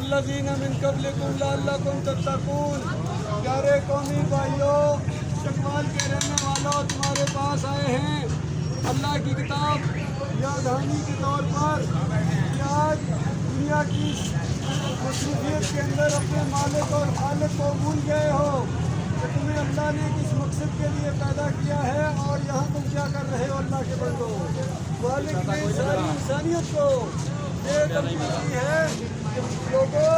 वल्लज़ीन मिन क़ब्लिकुम लअल्लकुम तत्तक़ून। प्यारे कौमी भाइयों, चकवाल के रहने वालों, तुम्हारे पास आए हैं अल्लाह की किताब यादहानी के तौर पर कि आज दुनिया की मसरूफियत के अंदर अपने मालिक और खालिक को भूल गए हो कि तुम्हें अल्लाह ने किस मकसद के लिए पैदा किया है और यहाँ तुम क्या कर रहे हो। अल्लाह के बंदो, मालिक ने सारी इंसानियत को ये तलकीन की है कि लोगों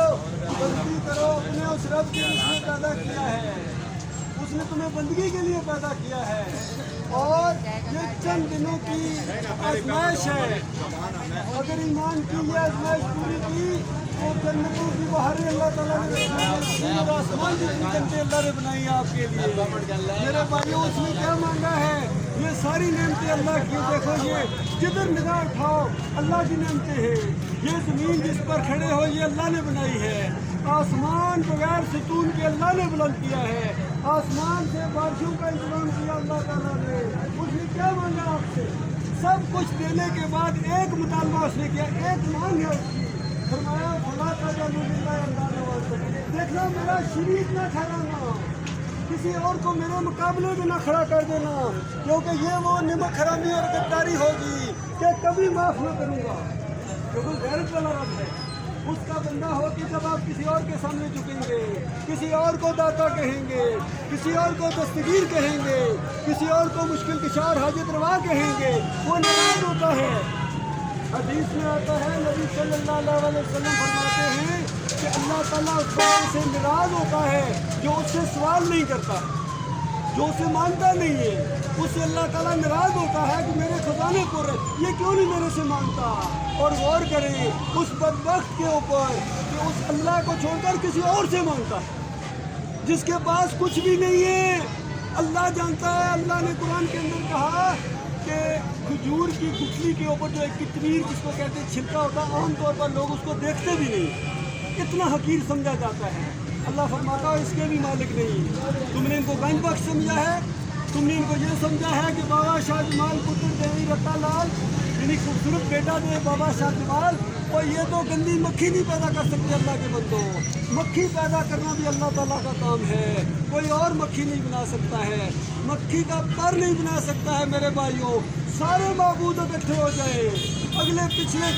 बंदगी करो अपने उस रब के जिसने पैदा किया है। उसने तुम्हें बंदगी के लिए पैदा किया है और ये चंद दिनों की आजमाइश है। अगर ईमान की ये आजमाइश पूरी की तो जन्नतों की बहारें अल्लाह ताला ने और आसमान जितनी जन्नतें अल्लाह ने बनाई है आपके लिए। मेरे भाइयों, उसने क्या मांगा है? ये सारी नेमतें अल्लाह की। देखो, ये जिधर निगाह उठाओ अल्लाह की नेमतें हैं। ये ज़मीन जिस पर खड़े हो ये अल्लाह ने बनाई है। आसमान बगैर सतून के अल्लाह ने बुलंद किया है। आसमान से बारिशों का इंतजाम किया अल्लाह ताला ने। उसने क्या मांगा आपसे? सब कुछ देने के बाद एक मुतालबा उसने किया, एक मांग है उसकी। फरमाया फला देखना, मेरा शरीक ना ठहराना, किसी और को मेरे मुकाबले में ना खड़ा कर देना, क्योंकि ये वो निमक हरामी और गद्दारी होगी कि कभी माफ़ न करूँगा। क्योंकि गैरत वाला रब है। उसका बंदा हो कि जब आप किसी और के सामने झुकेंगे, किसी और को दाता कहेंगे, किसी और को दस्तगीर कहेंगे, किसी और को मुश्किल कुशार हाजत रवा कहेंगे, वो नाराज होता है। हदीस में आता है, नबी सल्लल्लाहु अलैहि वसल्लम फरमाते हैं कि अल्लाह ताला उस बंदे से नाराज होता है जो उससे सवाल नहीं करता, जो उसे मांगता नहीं है। उससे अल्लाह ताला नाराज होता है कि मेरे खजाने को ये क्यों नहीं मेरे से मांगता। और गौर करें उस बदबख्त के ऊपर कि उस अल्लाह को छोड़कर किसी और से मांगता है जिसके पास कुछ भी नहीं है। अल्लाह जानता है। अल्लाह ने कुरान के अंदर कहा कि खजूर की गुठली के ऊपर जो एक कितमीर जिसको कहते हैं छिलका होता है, आमतौर पर लोग उसको देखते भी नहीं, इतना हकीर समझा जाता है। अल्लाह फरमाता है इसके भी मालिक नहीं। तुमने इनको गंज बख्श समझा है, तुमने इनको ये समझा है कि बाबा शाह जमाल पुत्र देवी रत्ता लाल यानी खूबसूरत बेटा दे बाबा शाह जमाल, और ये तो गंदी मक्खी नहीं पैदा कर सकते। अल्लाह के बंदो, मक्खी पैदा करना भी अल्लाह ताला का काम है। कोई और मक्खी नहीं बना सकता है, मक्खी का पर नहीं बना सकता है। मेरे भाइयों, सारे माबूद इकट्ठे हो जाए, अगले पिछले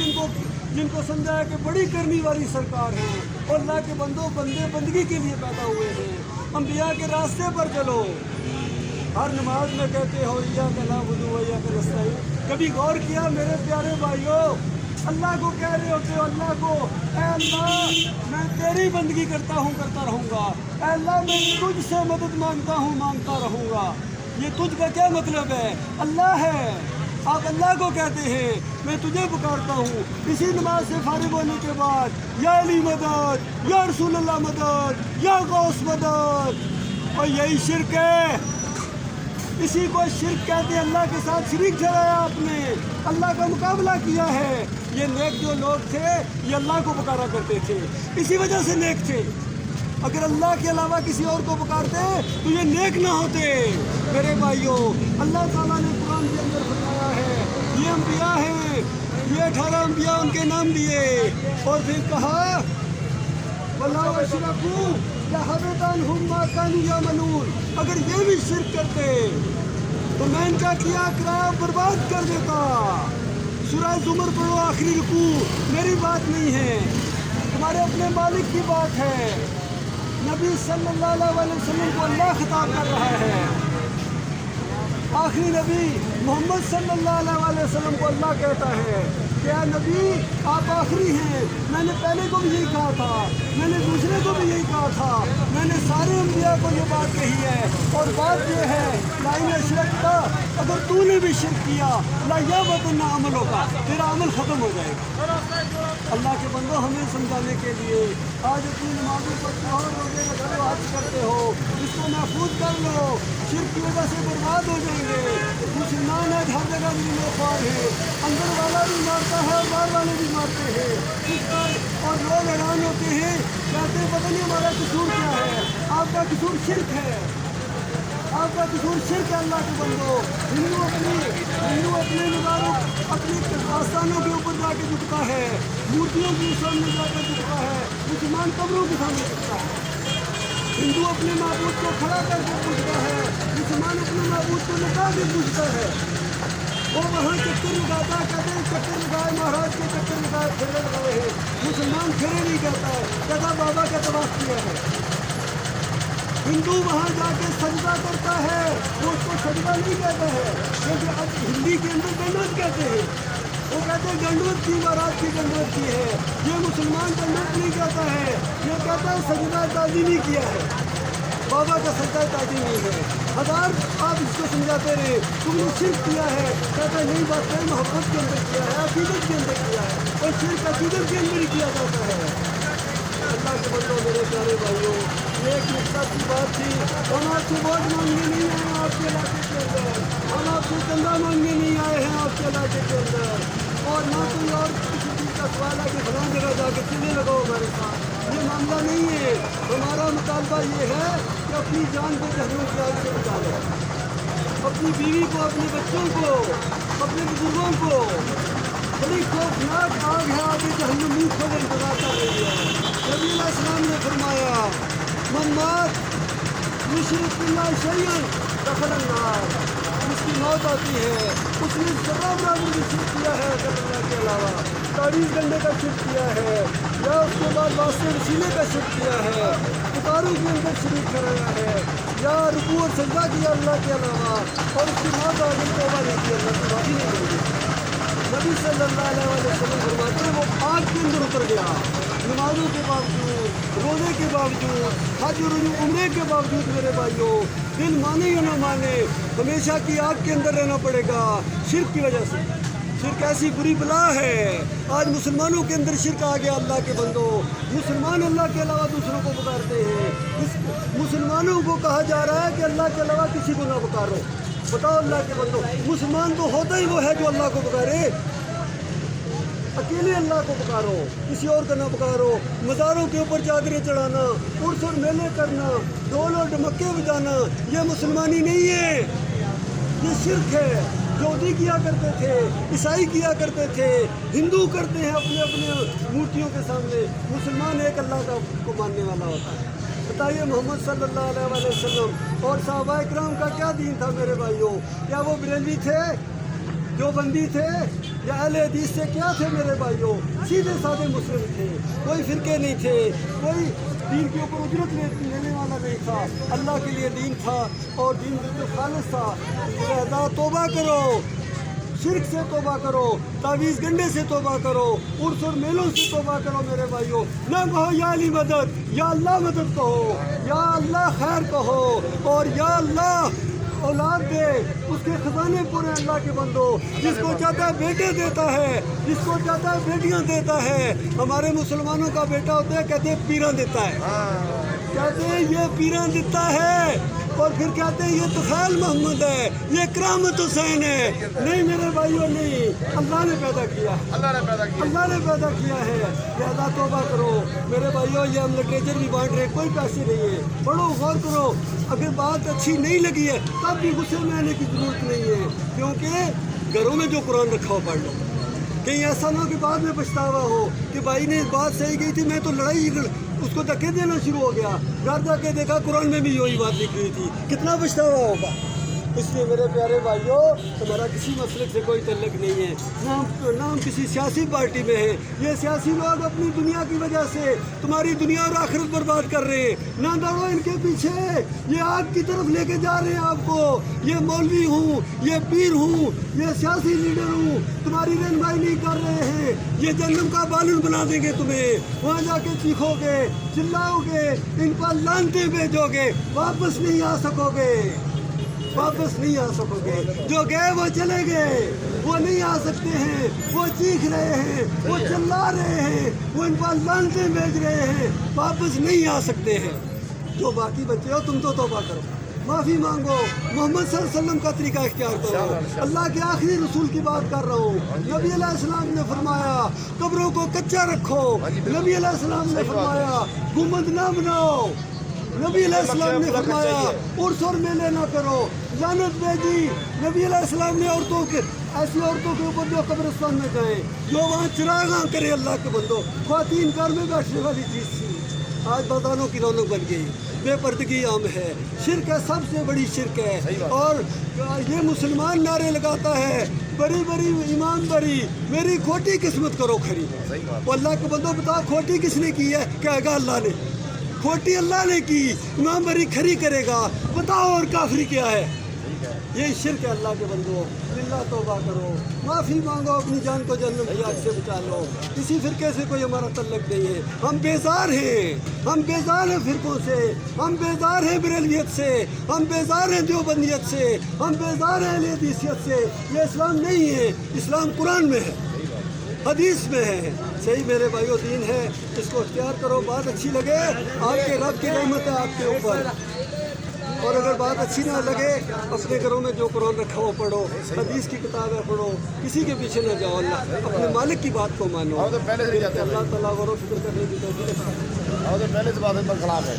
जिनको समझा है कि बड़ी करनी वाली सरकार है, और अल्लाह के बंदो बंदे बंदगी के लिए पैदा हुए हैं। अंबिया के रास्ते पर चलो। हर नमाज में कहते हो इय्याका नअबुदु व इय्याका नस्तईन। कभी गौर किया मेरे प्यारे भाइयों, अल्लाह को कह रहे होते हो, अल्लाह को, ऐ अल्लाह मैं तेरी बंदगी करता हूँ, करता रहूँगा। ऐ अल्लाह मैं तुझसे मदद मांगता हूँ, मांगता रहूँगा। ये तुझका क्या मतलब है? अल्लाह है। आप अल्लाह को कहते हैं मैं तुझे पुकारता हूँ। इसी नमाज से फारिग होने के बाद या अली मदद, या रसूल अल्लाह मदद, या गौस मदद, और यही शिर्क है। इसी को शिर्क कहते हैं। अल्लाह के साथ शरीक ठहराया आपने, अल्लाह का मुकाबला किया है। ये नेक जो लोग थे ये अल्लाह को पुकारा करते थे, इसी वजह से नेक थे। अगर अल्लाह के अलावा किसी और को पुकारते तो ये नेक ना होते। मेरे भाइयों, अल्लाह ताला ने कुरान के अंदर बताया है ये अंबिया हैं, ये 18 अंबिया उनके नाम लिए, और फिर कहा वलाउ अशरकू लहबता अन्हुम मा कानू यअमलून। अगर ये भी शिर्क करते तो मैं इनका किया करार बर्बाद कर देता। सूरह ज़ुमर पढ़ो, आखिरी रुकू। मेरी बात नहीं है, तुम्हारे अपने मालिक की बात है। नबी सल्लल्लाहु अलैहि वसल्लम को अल्लाह खिताब कर रहा है। आखिरी नबी मोहम्मद सल्लल्लाहु अलैहि वसल्लम को अल्लाह कहता है क्या नबी आप आखिरी हैं। मैंने पहले को भी यही कहा था, मैंने दूसरे को भी यही कहा था, मैंने सारे अंबिया को ये बात कही है। और बात ये है लाइन शिरक का, अगर तूने भी शिरक किया लाया बतना अमल होगा, तेरा अमल ख़त्म हो जाएगा। अल्लाह के बंदो, हमें समझाने के लिए आज अपनी नमाज़ें पढ़ते हो, रोज़े रखते हो, हज करते हो, इसको महफूज कर लो। शिरक की वजह से बर्बाद हो जाएंगे। मुसलमान आज हर जगह ज़िम्मेदार है, अंदर वाला भी मारता है और बाहर वाले भी मारते हैं। इस पर और लोग हैरान होते हैं, कहते हैं पता नहीं हमारा कसूर क्या है। आपका कसूर शिरक है। आपका कसूर शिर्क है अल्लाह के बंदो। हिंदू अपने नज़ारों अपने आस्थानों के ऊपर जाके झुकता है, मूर्तियों के सामने जाकर झुकता है, मुसलमान कब्रों के सामने झुकता है। हिंदू अपने महबूद को खड़ा करके पूछता है, मुसलमान अपने महबूद को लगा के पूछता है। वो वहाँ चक्कर लगाता, कहते हैं चक्कर लगाए महाराज के, चक्कर लगाए फेरे लगाए हैं। मुसलमान फेरे नहीं कहता है, कहता बाबा का तवाफ किया है। हिंदू वहाँ जाके सजदा करता है, वो उसको सजदा नहीं कहता है, क्योंकि अब हिंदी के अंदर दंडवत कहते हैं। वो कहते हैं दंडवत की महाराज की दंडवत की है। ये मुसलमान दंडवत नहीं कहता है, ये कहता है सजदा ताज़ीमी किया है, बाबा का सजदा ताज़ीमी है। हजार आप इसको समझाते रहे, तुमने शिर्क किया है, कहता है नहीं बात है, मोहब्बत के अंदर किया है, अकीदत के अंदर किया है, और शिर्क अकीदत के अंदर ही किया जाता है। अल्लाह के बंदों मेरे प्यारे भाइयों, ये एक मकसद की बात थी। हम आपसे वोट मांगने नहीं आए हैं आपके इलाके के अंदर, हम आपसे चंदा मांगने नहीं आए हैं आपके इलाके के अंदर, और ना कोई और किसी चीज़ का सवाल है कि फलां जगह जाके चले लगाओ हमारे साथ। ये मामला नहीं है। हमारा मुतालबा ये है कि अपनी जान को जहन्नुम की आग से बचा लो, अपनी बीवी को, अपने बच्चों को, अपने बुजुर्गों को। बड़ी खौफनाक आग है, आगे जहन्नुम मुँह खोले इंतजार कर रही है। नबी अलैहिस्सलाम ने फरमाया मम्मात मुशरिक बिल्लाह शैयन दखल अन्नार, उसकी मौत आती है, उसने ज़रा बराबर भी शिर्क किया है अल्लाह के अलावा, तारीज़ करने का शिर्क किया है, या उसके बाद वास्ते वसीले का शिर्क किया है, पुकारों के अंदर शरीक कराया है, या रुकू और सजदा किया अल्लाह के अलावा, और उसकी मौत आगे तौबा नहीं की, अल्लाह की माफ़ी नहीं मिली। नबी सल्लल्लाहु अलैहि वसल्लम फरमाते हैं वो आग के अंदर उतर गया, नमाजों के बावजूद, रोज़े के बावजूद, हज और उम्रे के बावजूद मेरे भाइयों, दिल माने या ना माने हमेशा की आग के अंदर रहना पड़ेगा शिर्क की वजह से। शिर्क ऐसी बुरी बला है, आज मुसलमानों के अंदर शिर्क आ गया। अल्लाह के बंदो, मुसलमान अल्लाह के अलावा दूसरों को पुकारते हैं। इस मुसलमानों को कहा जा रहा है कि अल्लाह के अलावा किसी को ना पुकारो। बताओ अल्लाह के बंदो, मुसलमान तो होता ही वो है जो अल्लाह को पुकारे। अकेले अल्लाह को पुकारो, किसी और का ना पुकारो। मज़ारों के ऊपर चादरें चढ़ाना, उर्स और मेले करना, ढोल और ढमक्के बजाना, ये मुसलमानी नहीं है, ये शिर्क है। यहूदी किया करते थे, ईसाई किया करते थे, हिंदू करते हैं अपने अपने मूर्तियों के सामने। मुसलमान एक अल्लाह को मानने वाला होता है। बताइए मोहम्मद सल्लल्लाहु अलैहि वसल्लम और सहाबा इकराम का क्या दीन था मेरे भाइयों? क्या वो बरेलवी थे, जो बंदी थे, या अहले हदीस से क्या थे मेरे भाइयों? सीधे साधे मुस्लिम थे, कोई फिरके नहीं थे, कोई दीन के ऊपर उजरत लेने वाला नहीं था। अल्लाह के लिए दीन था और दीन बिल्कुल खालिस था। लिहाजा तौबा करो, शिर्क से तौबा करो, तावीज़ गंडे से तौबा करो, उर्स और मेलों से तौबा करो मेरे भाइयों। ना कहो या अली मदद, या अल्लाह मदद कहो, या अल्लाह खैर कहो, और या अल्लाह औलाद दे, उसके खजाने पूरे अल्लाह के बंदो। जिसको चाहता है बेटे देता है, जिसको चाहता है बेटियां देता है। हमारे मुसलमानों का बेटा होता है, कहते हैं पीरा देता है, कहते हैं ये पीरा देता है, और फिर कहते हैं ये तुफैल मोहम्मद है, ये करामत हुसैन है। नहीं मेरे भाइयों, नहीं, अल्लाह ने पैदा किया, अल्लाह ने पैदा किया है। लिहाजा तौबा करो मेरे भाइयों। ये हम लिटरेचर भी बांट रहे हैं, कोई पैसे नहीं है, पढ़ो, गौर करो। अगर बात अच्छी नहीं लगी है तब भी गुस्से में आने की जरूरत नहीं है, क्योंकि घरों में जो कुरान रखा हो पढ़ लो। कहीं ऐसा ना हो कि बाद में पछतावा हो कि भाई ने बात सही की थी, मैं तो लड़ाई उसको धक्के देना शुरू हो गया, घर जाके देखा कुरान में भी यही बात लिखी हुई थी, कितना पछतावा होगा। इसलिए मेरे प्यारे भाइयों, हमारा किसी मसलक से कोई तल्लक नहीं है, ना हम किसी सियासी पार्टी में हैं। ये सियासी लोग अपनी दुनिया की वजह से तुम्हारी दुनिया और आखिरत बर्बाद कर रहे हैं। ना दौड़ो इनके पीछे, ये आग की तरफ लेके जा रहे हैं आपको। ये मौलवी हूँ, ये पीर हूँ, ये सियासी लीडर हूँ, तुम्हारी रहनुमाई नहीं कर रहे हैं। ये जहन्नम का बालन बना देंगे तुम्हें, वहाँ जाके चीखोगे, चिल्लाओगे, इन पर लानतें भेजोगे, वापस नहीं आ सकोगे, वापस नहीं आ सकोगे। जो गए वो चले गए, वो नहीं आ सकते हैं, वो चीख रहे हैं, वो चिल्ला रहे हैं, वो इन पर लानतें भेज रहे हैं, वापस नहीं आ सकते हैं। जो बाकी बच्चे हो तुम तो तौबा करो, माफ़ी मांगो, मोहम्मद सल्लल्लाहु अलैहि वसल्लम का तरीका इख्तियार करो। अल्लाह के आखिरी रसूल की बात कर रहा हूँ। नबी अलैहिस्सलाम ने फरमाया कब्रों को कच्चा रखो, नबी अलैहिस्सलाम ने फरमाया गुंबद ना बनाओ, नबी अलैहिस्सलाम ने फरमाया उर्स और मेले ना करो, लानत भेजी नबी अलैहिस्सलाम ने औरतों के, ऐसी औरतों के ऊपर जो कब्रिस्तान में गए, जो वहाँ चिरागा करे। अल्लाह के बंदो, ख्वातीन कार में बैठने वाली चीज़ थी, आज बाजारों की रौनक बन गई। बेपर्दगी आम है, शिरक है, सबसे बड़ी शिरक है। और ये मुसलमान नारे लगाता है बड़ी बड़ी ईमान बरी, मेरी खोटी किस्मत करो खरी। वो अल्लाह के बंदो बताओ खोटी किसने की है? कहेगा अल्लाह ने। खोटी अल्लाह ने की, ईमान बरी खरी करेगा। बताओ और काफरी क्या है? ये शिरक है। अल्लाह के बंदो बिल्लाह तौबा करो, माफ़ी मांगो, अपनी जान को जहन्नम की आग से बचा लो। किसी फिरके से कोई हमारा तल्लक नहीं है। हम बेजार हैं, हम बेजार हैं फिरकों से, हम बेजार हैं बरेलवियत से, हम बेजार हैं देवबंदियत से, हम बेजार हैं अहले हदीसियत से। ये इस्लाम नहीं है, इस्लाम कुरान में है, हदीस में है। सही मेरे भाइयों दीन है, इसको इख्तियार करो। बात अच्छी लगे, आपके रब की रहमत है आपके ऊपर। और अगर बात अच्छी ना लगे, अपने घरों में जो कुरान रखा हो पढ़ो, हदीस की किताबें पढ़ो, किसी के पीछे न जाओ। अल्लाह अपने मालिक की बात को मानो। अल्लाह ताला गौर व फिक्र करने की तौफीक दे। पहले से बात खिलाफ है।